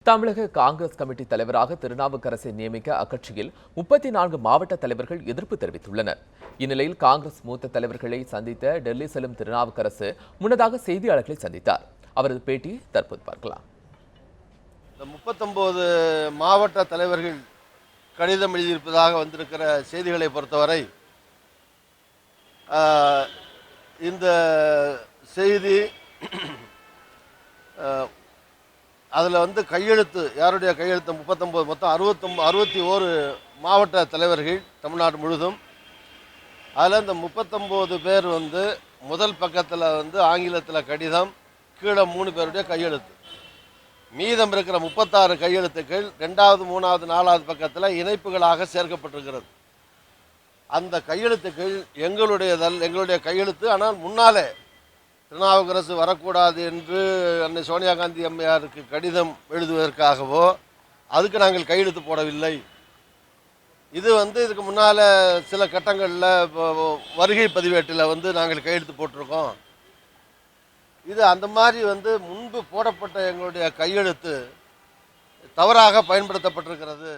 தமிழக காங்கிரஸ் கமிட்டி தலைவராக திருநாவுக்கரசை நியமிக்க அக்கட்சியில் 34 மாவட்ட தலைவர்கள் எதிர்ப்பு தெரிவித்துள்ளனர். இந்நிலையில் காங்கிரஸ் மூத்த தலைவர்களை சந்தித்த டெல்லி செல்லும் திருநாவுக்கரசு முன்னதாக செய்தியாளர்களை சந்தித்தார். அவரது பேட்டி தற்போது பார்க்கலாம். 39 மாவட்ட தலைவர்கள் கடிதம் எழுதியிருப்பதாக வந்திருக்கிற செய்திகளை பொறுத்தவரை இந்த செய்தி அதில் கையெழுத்து யாருடைய கையெழுத்து 39 மொத்தம் 61 மாவட்ட தலைவர்கள் தமிழ்நாடு முழுதும். அதில் இந்த 39 பேர் முதல் பக்கத்தில் ஆங்கிலத்தில் கடிதம், கீழே 3 பேருடைய கையெழுத்து. மீதம் இருக்கிற 36 கையெழுத்துக்கள் 2வது 3வது 4வது பக்கத்தில் இணைப்புகளாக சேர்க்கப்பட்டிருக்கிறது. அந்த கையெழுத்துக்கள் எங்களுடைய கையெழுத்து. ஆனால் முன்னாலே திருநாவுக்கரசு வரக்கூடாது என்று அன்னை சோனியா காந்தி அம்மையாருக்கு கடிதம் எழுதுவதற்காகவோ அதுக்கு நாங்கள் கையெழுத்து போடவில்லை. இது இதுக்கு முன்னால் சில கட்டங்களில் வருகை பதிவேட்டில் நாங்கள் கையெழுத்து போட்டிருக்கோம். இது அந்த மாதிரி முன்பு போடப்பட்ட எங்களுடைய கையெழுத்து தவறாக பயன்படுத்தப்பட்டிருக்கிறது.